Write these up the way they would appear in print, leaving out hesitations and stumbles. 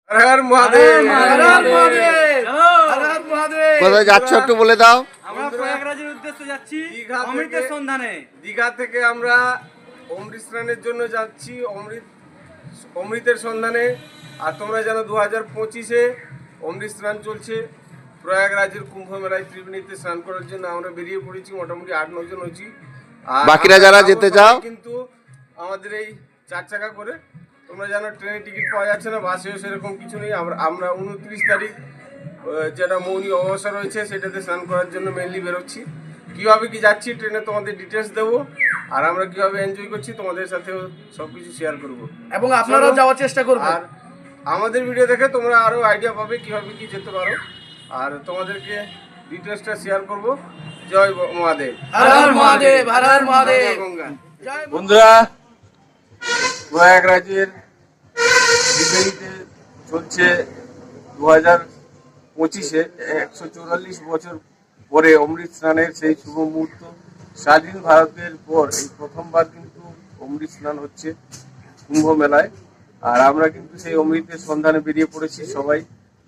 হর হর মহাদেব, হর হর মহাদেব, হর হর মহাদেব। কোথায় যাচ্ছ একটু বলে দাও। আমরা প্রয়াগরাজের উদ্দেশ্যে যাচ্ছি অমৃতের সন্ধানে। দীঘা থেকে আমরা অমৃত স্নানের জন্য যাচ্ছি, অমৃতের সন্ধানে। আর তোমরা জানো 2025-এ অমৃত স্নান চলছে প্রয়াগরাজের কুম্ভ মেলায়। ত্রিবেণীতে স্নান করার জন্য আমরা বেরিয়ে পড়েছি, মোটামুটি 8-9 জন হয়েছি। আর বাকিরা যারা যেতে চাও কিন্তু আমাদের এই 4 চাকা করে, তোমরা জানো ট্রেনের টিকিট পাওয়া যাচ্ছে না, বাসেও সেরকম কিছু নেই। আমরা 29 তারিখ যেটা মৌনী অমাবস্যা রয়েছে সেটাতে স্নান করার জন্য মেনলি বেরোচ্ছি। কীভাবে কি যাচ্ছি ট্রেনে তোমাদের ডিটেলস দেবো, আর আমরা কীভাবে এনজয় করছি তোমাদের সাথেও সব কিছু শেয়ার করবো, এবং আপনারাও যাওয়ার চেষ্টা করবেন। আর আমাদের ভিডিও দেখে তোমরা আরও আইডিয়া পাবে কীভাবে কি যেতে পারো, আর তোমাদেরকে ডিটেলসটা শেয়ার করবো। জয় মহাদেব, হর হর মহাদেব, হর হর মহাদেব। গঙ্গা। বন্ধুরা, প্রয়াগরাজের ত্রিবেণীতে চলছে 2025-এ 144 বছর পরে অমৃত স্নানের সেই শুভ মুহূর্ত। স্বাধীন ভারতের পর এই প্রথমবার কিন্তু অমৃত স্নান হচ্ছে কুম্ভ মেলায়। আর আমরা কিন্তু সেই অমৃতের সন্ধানে বেরিয়ে পড়েছি সবাই।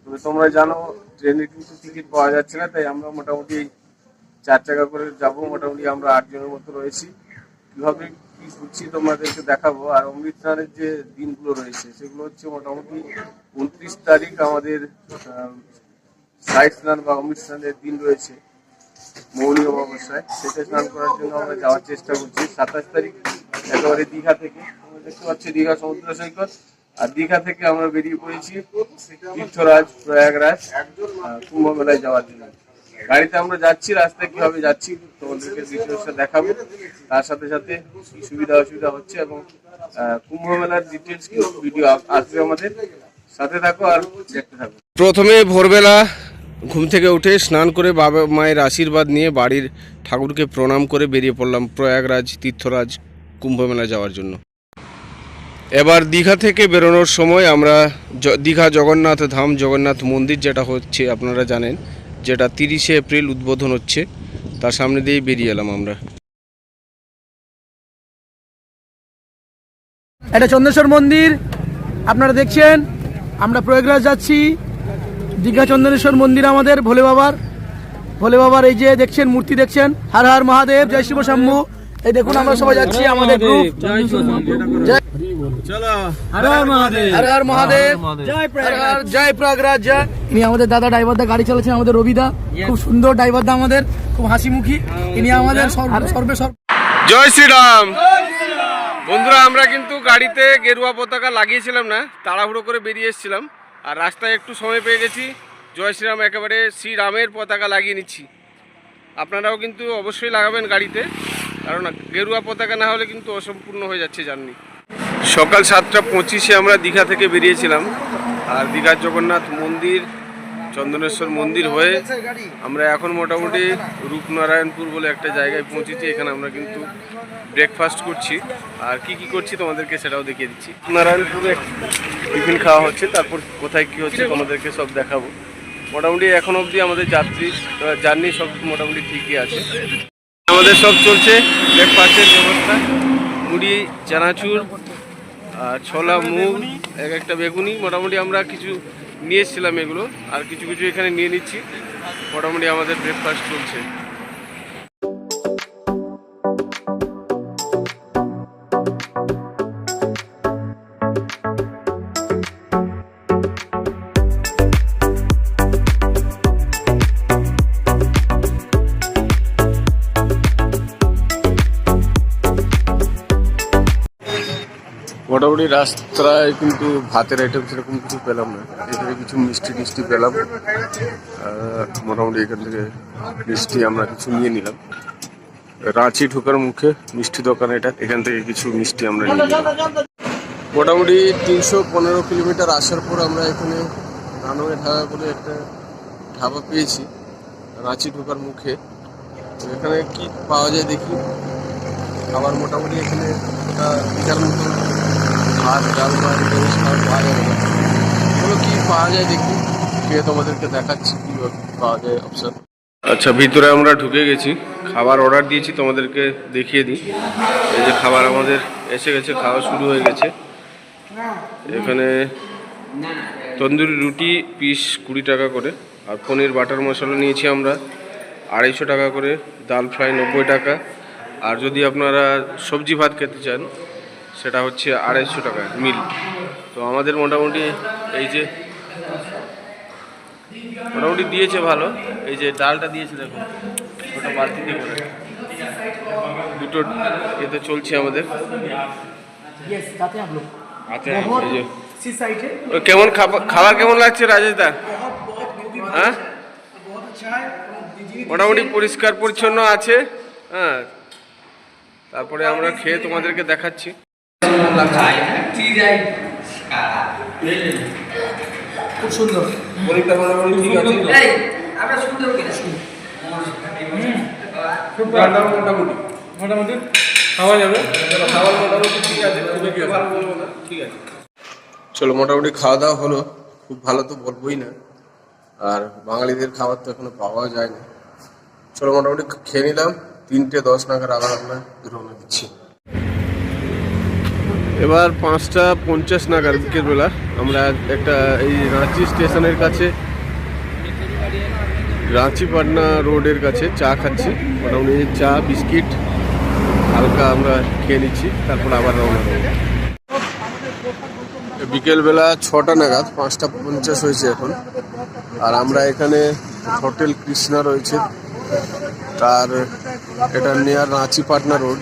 তবে তোমরা জানো ট্রেনে কিন্তু টিকিট পাওয়া যাচ্ছে না, তাই আমরা মোটামুটি 4 চাকা করে যাব। মোটামুটি আমরা 8 জনের মতো রয়েছি। কীভাবে কি করছি তোমাদেরকে দেখাবো। আর অমৃত স্নানের যে দিনগুলো রয়েছে সেগুলো হচ্ছে মোটামুটি 29 তারিখ আমাদের সাইড স্নান বা অমৃত স্নানের দিন রয়েছে মৌনী অমাবস্যায়, সেটা স্নান করার জন্য আমরা যাওয়ার চেষ্টা করছি। 27 তারিখ একেবারে দীঘা থেকে, তোমরা দেখতে পাচ্ছি দীঘা সমুদ্র সৈকত, আর দীঘা থেকে আমরা বেরিয়ে পড়েছি তীর্থরাজ প্রয়াগরাজ কুম্ভ মেলায় যাওয়ার জন্য। গাড়িতে আমরা যাচ্ছি, রাস্তায় কিভাবে যাচ্ছি তোমাদেরকে ডিটেলসটা দেখাবো, তার সাথে সাথে কি সুবিধা অসুবিধা হচ্ছে এবং কুম্ভ মেলার ডিটেলস ভিডিও আসবে আমাদের সাথে। থাকো আর দেখতে থাকো। প্রথমে ভোরবেলা ঘুম থেকে উঠে স্নান করে বাবা মায়ের আশীর্বাদ নিয়ে বাড়ির ঠাকুরকে প্রণাম করে বেরিয়ে পড়লাম প্রয়াগরাজ তীর্থরাজ কুম্ভ মেলা যাওয়ার জন্য। এবার দীঘা থেকে বেরোনোর সময় আমরা দীঘা জগন্নাথ ধাম জগন্নাথ মন্দির যেটা হচ্ছে আপনারা জানেন, যেটা 30শে এপ্রিল উদ্বোধন হচ্ছে, তার সামনে দিয়েই বেরিয়ে এলাম আমরা। এটা চন্দ্রেশ্বর মন্দির আপনারা দেখছেন। আমরা প্রয়াগরাজ যাচ্ছি। দীঘা চন্দনেশ্বর মন্দির আমাদের ভোলে বাবার এই যে দেখছেন মূর্তি দেখছেন। হর হর মহাদেব, জয় শিব শম্ভু। এই দেখুন আমরা সবাই যাচ্ছি, আমাদের গ্রুপ। চলো হর হর মহাদেব, হর হর মহাদেব, জয় প্রয়াগরাজ জয়। ইনি আমাদের দাদা ড্রাইভারদা, গাড়ি চালাচ্ছেন আমাদের রবিদা, খুব সুন্দর ড্রাইভারদা আমাদের, খুব হাসি মুখী। ইনি আমাদের সর্বে জয় শ্রীরাম। বন্ধুরা, আমরা কিন্তু গাড়িতে গেরুয়া পতাকা লাগিয়েছিলাম না, তাড়াহুড়ো করে বেরিয়ে এসেছিলাম। আর রাস্তায় একটু সময় পেয়ে গেছি, জয় শ্রীরাম একেবারে শ্রীরামের পতাকা লাগিয়ে নিচ্ছি। আপনারাও কিন্তু অবশ্যই লাগাবেন গাড়িতে, কারণ গেরুয়া পতাকা না হলে কিন্তু অসম্পূর্ণ হয়ে যাচ্ছে জার্নি। সকাল 7:25-এ আমরা দীঘা থেকে বেরিয়েছিলাম। আর দীঘার জগন্নাথ মন্দির চন্দনেশ্বর মন্দির হয়ে আমরা এখন মোটামুটি রূপনারায়ণপুর বলে একটা জায়গায় পৌঁছেছি। এখানে আমরা কিন্তু ব্রেকফাস্ট করছি, আর কি কি করছি তোমাদেরকে সেটাও দেখিয়ে দিচ্ছি। নারায়ণপুরে টিফিন খাওয়া হচ্ছে, তারপর কোথায় কি হচ্ছে তোমাদেরকে সব দেখাবো। মোটামুটি এখন অবধি আমাদের জার্নি সব মোটামুটি ঠিকই আছে। আমাদের সব চলছে ব্রেকফাস্টের ব্যবস্থা, মুড়ি, চানাচুর, আর ছোলা, মুগ, একটা বেগুনি। মোটামুটি আমরা কিছু নিয়ে এসেছিলাম এগুলো, আর কিছু কিছু এখানে নিয়ে নিচ্ছি। মোটামুটি আমাদের ব্রেকফাস্ট চলছে। মোটামুটি রাস্তায় কিন্তু ভাতের আইটেম সেরকম কিছু পেলাম না, এখানে কিছু মিষ্টি পেলাম। মোটামুটি এখান থেকে মিষ্টি আমরা কিছু নিয়ে নিলাম। রাঁচি ঢোকার মুখে মিষ্টি দোকান এটা, এখান থেকে কিছু মিষ্টি আমরা নিয়ে নিলাম। মোটামুটি 315 কিলোমিটার আসার পর আমরা এখানে রানওয়ে ধাবা বলে একটা ধাবা পেয়েছি রাঁচি ঢোকার মুখে। তো এখানে কি পাওয়া যায় দেখি। আবার মোটামুটি এখানে পিঠার মতো ভাত, ডাল, মাছ, খাবার পাওয়া যাবে না। ওগুলো কী পাওয়া যায় দেখি, খেয়ে তোমাদেরকে দেখাচ্ছি কীভাবে পাওয়া যায় অপশান। আচ্ছা, ভিতরে আমরা ঢুকে গেছি, খাবার অর্ডার দিয়েছি, তোমাদেরকে দেখিয়ে দিই। এই যে খাবার আমাদের এসে গেছে, খাওয়া শুরু হয়ে গেছে। এখানে তন্দুরি রুটি পিস 20 টাকা করে, আর পনির বাটার মশলা নিয়েছি আমরা 250 টাকা করে, ডাল ফ্রাই 90 টাকা, আর যদি আপনারা সবজি ভাত খেতে চান সেটা হচ্ছে 250 টাকা মিল। তো আমাদের মোটামুটি এই যে মোটামুটি দিয়েছে ভালো। এই যে ডালটা দিয়েছে দেখুন, ওটা বালতিতে করে দুটো এতে চলছে আমাদের। আচ্ছা, এই যে কেমন খাবার কেমন লাগছে রাজেশ দা? হ্যাঁ, মোটামুটি পরিষ্কার পরিচ্ছন্ন আছে। হ্যাঁ, তারপরে আমরা খেয়ে তোমাদেরকে দেখাচ্ছি। খুব সুন্দর। পরীক্ষা মোটামুটি ঠিক আছে, মোটামুটি মোটামুটি খাওয়া যাবে। খাবার মোটামুটি ঠিক আছে, ভালো বলবো না, ঠিক আছে। চলো, মোটামুটি খাওয়া দাওয়া হলো, খুব ভালো তো বলবোই না, আর বাঙালিদের খাবার তো এখনো পাওয়া যায় না। চলো মোটামুটি খেয়ে নিলাম, 3:10 নাগাদ আবার আমরা রওনা দিচ্ছি। এবার 5:50 নাগাদ বিকেলবেলা আমরা একটা এই রাঁচি স্টেশনের কাছে, রাঁচি পাটনা রোডের কাছে চা খাচ্ছি। মোটামুটি চা বিস্কিট হালকা আমরা খেয়ে নিচ্ছি, তারপর আবার রওনা দেবো। বিকেলবেলা 6টা নাগাদ, 5:50 হয়েছে এখন, আর আমরা এখানে হোটেল কৃষ্ণা রয়েছে, তার এটা near Ranchi Patna road,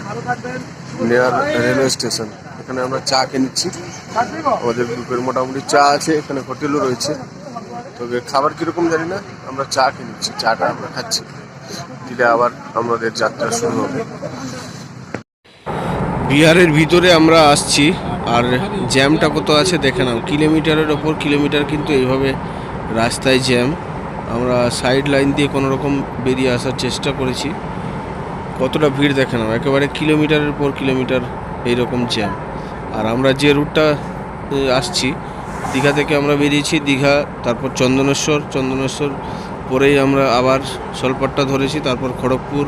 near railway station. এখানে আমরা চা খেয়ে নিচ্ছি, আমাদের গ্রুপের মোটামুটি চা আছে, এখানে হোটেলও রয়েছে। তবে খাবার কীরকম জানি না, আমরা চা খেয়ে নিচ্ছি, চাটা আমরা খাচ্ছি, দিলে আবার আমাদের যাত্রা শুরু হবে। বিহারের ভিতরে আমরা আসছি, আর জ্যামটা কত আছে দেখে নাও, কিলোমিটারের ওপর কিলোমিটার কিন্তু এইভাবে রাস্তায় জ্যাম। আমরা সাইড লাইন দিয়ে কোনো রকম বেরিয়ে আসার চেষ্টা করেছি, কতটা ভিড় দেখে নাও, একেবারে কিলোমিটারের পর কিলোমিটার এইরকম জ্যাম। আর আমরা যে রুটটা আসছি, দীঘা থেকে আমরা বেরিয়েছি, দীঘা, তারপর চন্দনেশ্বর পরেই আমরা আবার সলপাট্টা ধরেছি, তারপর খড়গপুর,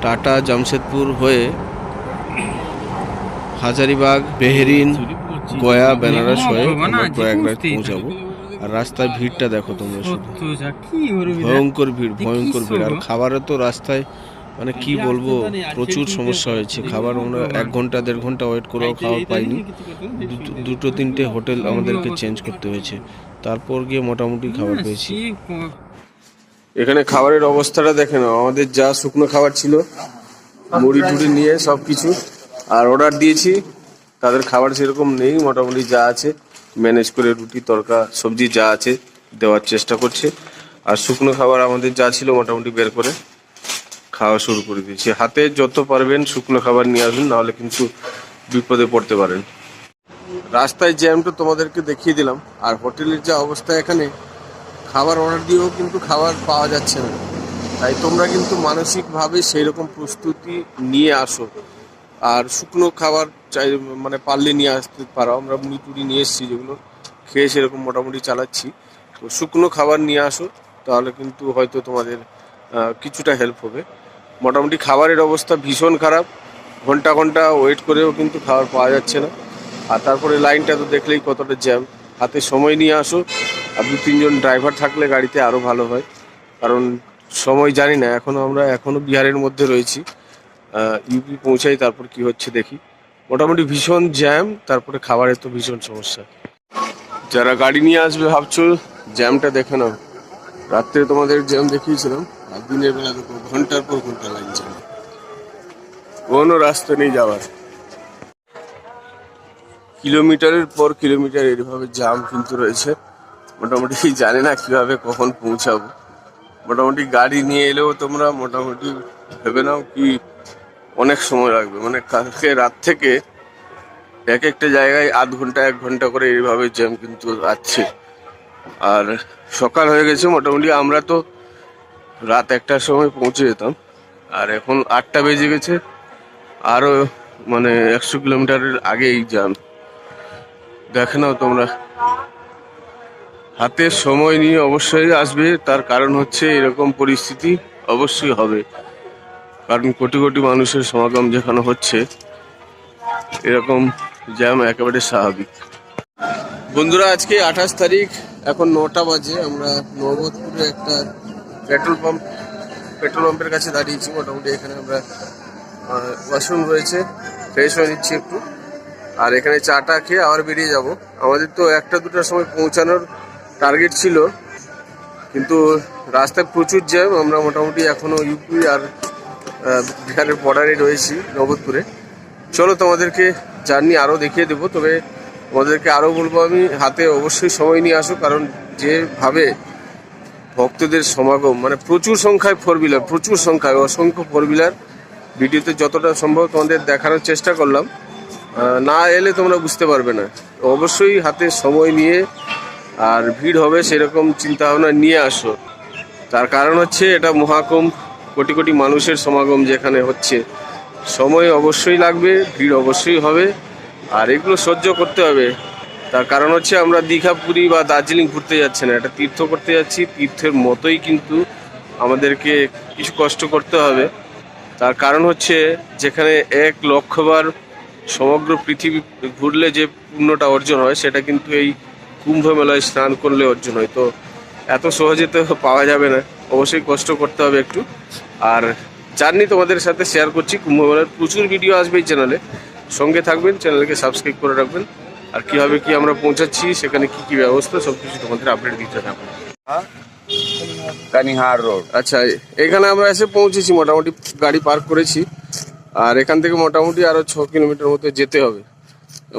টাটা, জামশেদপুর হয়ে হাজারিবাগ, বেহরিন, গয়া, বেনারস হয়ে আমরা প্রয়াগরাজ পৌঁছাবো। আর রাস্তায় ভিড়টা দেখো তোমরা, শুধু ভয়ঙ্কর ভিড়। আর খাবারে তো রাস্তায় মানে কি বলবো, প্রচুর সমস্যা হয়েছে। খাবার আমরা 1 ঘন্টা 1.5 ঘন্টা ওয়েট করেও খাবার পাইনি, 2-3টে হোটেল আমাদেরকে চেঞ্জ করতে হয়েছে, তারপর গিয়ে মোটামুটি খাবার পেয়েছি। এখানে খাবারের অবস্থাটা দেখে নাও, আমাদের যা শুকনো খাবার ছিল, মুড়ি টুড়ি নিয়ে সব কিছু, আর অর্ডার দিয়েছি, তাদের খাবার সেরকম নেই, মোটামুটি যা আছে ম্যানেজ করে রুটি তরকা সবজি যা আছে দেওয়ার চেষ্টা করছে। আর শুকনো খাবার আমাদের যা ছিল মোটামুটি বের করে খাওয়া শুরু করে দিয়েছি। হাতে যত পারবেন শুকনো খাবার নিয়ে আসুন, নাহলে কিন্তু বিপদে পড়তে পারেন। রাস্তায় জ্যামটা তোমাদেরকে দেখিয়ে দিলাম, আর হোটেলের যা অবস্থা, এখানে খাবার অর্ডার দিয়েও কিন্তু খাবার পাওয়া যাচ্ছে না। তাই তোমরা কিন্তু মানসিকভাবে সেই রকম প্রস্তুতি নিয়ে আসো, আর শুকনো খাবার চাই মানে পারলে নিয়ে আসতে পারো। আমরা মুড়ি নিয়ে এসেছি, যেগুলো খেয়ে সেরকম মোটামুটি চালাচ্ছি। তো শুকনো খাবার নিয়ে আসো, তাহলে কিন্তু হয়তো তোমাদের কিছুটা হেল্প হবে। মোটামুটি খাবারের অবস্থা ভীষণ খারাপ, ঘন্টা ঘন্টা ওয়েট করেও কিন্তু খাবার পাওয়া যাচ্ছে না। আর তারপরে লাইনটা তো দেখলেই কতটা জ্যাম। হাতে সময় নিয়ে আসো, আর 2-3 জন ড্রাইভার থাকলে গাড়িতে আরও ভালো হয়, কারণ সময় জানি না। এখনও বিহারের মধ্যে রয়েছি, ইউপি পৌঁছাই, তারপর কি হচ্ছে দেখি। মোটামুটি ভীষণ জ্যাম, তারপরে খাবারের তো ভীষণ সমস্যা। যারা গাড়ি নিয়ে আসবে ভাবছো, জ্যামটা দেখে নাও। রাত্রে তোমাদের জ্যাম দেখিয়েছিলাম, আর দিনের বেলা দেখো ঘন্টার পর ঘন্টা লাগছে, কোনো রাস্তা নেই যাওয়ার। কিলোমিটারের পর কিলোমিটার এইভাবে জ্যাম কিন্তু রয়েছে। মোটামুটি জানি না কিভাবে কখন পৌঁছাবো। মোটামুটি গাড়ি নিয়ে এলেও তোমরা মোটামুটি ভেবে নাও কি অনেক সময় লাগবে। মানে কালকে রাত থেকে এক একটা জায়গায় আধ ঘন্টা 1 ঘন্টা করে এইভাবে জ্যাম কিন্তু আছে। আর সকাল হয়ে গেছে, মোটামুটি আমরা তো রাত 1টার সময় পৌঁছে যেতাম, আর এখন 8টা বেজে গেছে, আরও মানে 100 কিলোমিটারের আগেই জ্যাম। দেখে নাও তোমরা, হাতে সময় নিয়ে অবশ্যই আসবে, তার কারণ হচ্ছে এরকম পরিস্থিতি অবশ্যই হবে, কারণ কোটি কোটি মানুষের সমাগম যেখানে হচ্ছে, এরকম জ্যাম একেবারে স্বাভাবিক। বন্ধুরা, আজকে 28 তারিখ, এখন 9টা বাজে। আমরা নবতপুরে একটা পেট্রোল পাম্পের কাছে দাঁড়িয়েছি। মোটামুটি এখানে আমরা ওয়াশরুম রয়েছে, ফ্রেশ হয়ে নিচ্ছি একটু, আর এখানে চাটা খেয়ে আবার বেরিয়ে যাব। আমাদের তো 1টা-2টার সময় পৌঁছানোর টার্গেট ছিল, কিন্তু রাস্তায় প্রচুর জ্যাম। আমরা মোটামুটি এখনও ইউপি আর বিহারের বর্ডারে রয়েছি নবতপুরে। চলো তোমাদেরকে জার্নি আরও দেখিয়ে দেবো, তবে তোমাদেরকে আরও বলবো আমি, হাতে অবশ্যই সময় নিয়ে আসো, কারণ যেভাবে ভক্তদের সমাগম, মানে প্রচুর সংখ্যায় প্রচুর সংখ্যায় অসংখ্য 4 ভিডিওতে যতটা সম্ভব তোমাদের দেখানোর চেষ্টা করলাম। না এলে তোমরা বুঝতে পারবে না। অবশ্যই হাতে সময় নিয়ে, আর ভিড় হবে সেরকম চিন্তাভাবনা নিয়ে আসো। তার কারণ হচ্ছে এটা মহাকুম্ভ, কোটি কোটি মানুষের সমাগম যেখানে হচ্ছে। সময় অবশ্যই লাগবে, ভিড় অবশ্যই হবে, আর এগুলো সহ্য করতে হবে। তার কারণ হচ্ছে আমরা দীঘা, পুরী বা দার্জিলিং ঘুরতে যাচ্ছি না, এটা তীর্থ করতে যাচ্ছি। তীর্থের মতোই কিন্তু আমাদেরকে কিছু কষ্ট করতে হবে। তার কারণ হচ্ছে যেখানে 1 লক্ষবার সমগ্র পৃথিবী ঘুরলে যে পুণ্যটা অর্জন হয়, সেটা কিন্তু এই কুম্ভ মেলায় স্নান করলে অর্জন হয়। তো এত সহজে তো পাওয়া যাবে না, অবশ্যই কষ্ট করতে হবে একটু। আর জার্নি তোমাদের সাথে শেয়ার করছি। কুম্ভ মেলার প্রচুর ভিডিও আসবে এই চ্যানেলে, সঙ্গে থাকবেন, চ্যানেলকে সাবস্ক্রাইব করে রাখবেন। আর কীভাবে কি আমরা পৌঁছাচ্ছি, সেখানে কি কি ব্যবস্থা, সব কিছু তোমাদের আপডেট দিতে থাকবো। কানিহার রোড। আচ্ছা, এখানে আমরা এসে পৌঁছেছি, মোটামুটি গাড়ি পার্ক করেছি, আর এখান থেকে মোটামুটি আরও 6 কিলোমিটার মতো যেতে হবে।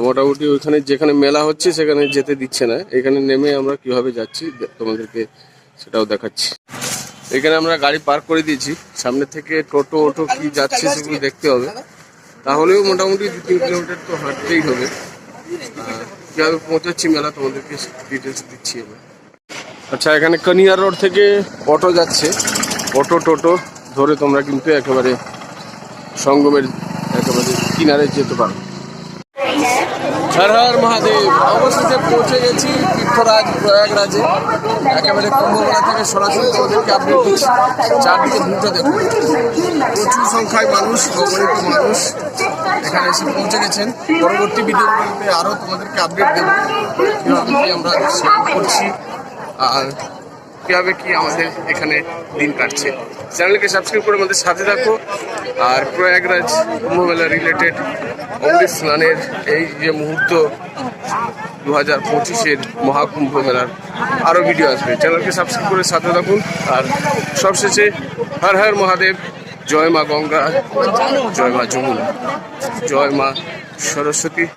মোটামুটি ওইখানে যেখানে মেলা হচ্ছে সেখানে যেতে দিচ্ছে না। এখানে নেমে আমরা কিভাবে যাচ্ছি তোমাদেরকে সেটাও দেখাচ্ছি। এখানে আমরা গাড়ি পার্ক করে দিয়েছি, সামনে থেকে টোটো অটো কি যাচ্ছে সেগুলো দেখতে হবে। তাহলেও মোটামুটি 2-3 কিলোমিটার তো হাঁটতেই হবে। কীভাবে পৌঁছাচ্ছি মেলা তোমাদেরকে ডিটেলস দিচ্ছি আমরা। আচ্ছা, এখানে কানিহার রোড থেকে অটো যাচ্ছে, অটো টোটো ধরে তোমরা কিন্তু একেবারে সঙ্গমের একেবারে কিনারে যেতে পারো। হর হর মহাদেব। অবশেষে পৌঁছে গেছি তীর্থরাজ প্রয়াগরাজে। একেবারে কুম্ভমেলা থেকে সরাসরি তোমাদেরকে আপডেট দিচ্ছি। চারদিকে ভিড়টা দেখো, প্রচুর সংখ্যায় মানুষ, অগণিত মানুষ এখানে এসে পৌঁছে গেছেন। পরবর্তী ভিডিওগুলোতে আরও তোমাদেরকে আপডেট দেবো, কীভাবে কি আমরা স্নান করছি আর কীভাবে কি আমাদের এখানে দিন কাটছে। চ্যানেলকে সাবস্ক্রাইব করে আমাদের সাথে থাকো। আর প্রয়াগরাজ কুম্ভমেলা রিলেটেড অমৃত স্নানের এই যে মুহূর্ত 2025-এর মহাকুম্ভ মেলার আরও ভিডিও আসবে। চ্যানেলকে সাবস্ক্রাইব করে সাথে থাকুন। আর সবশেষে হর হর মহাদেব, জয় মা গঙ্গা, জয় মা যমুনা, জয় মা সরস্বতী।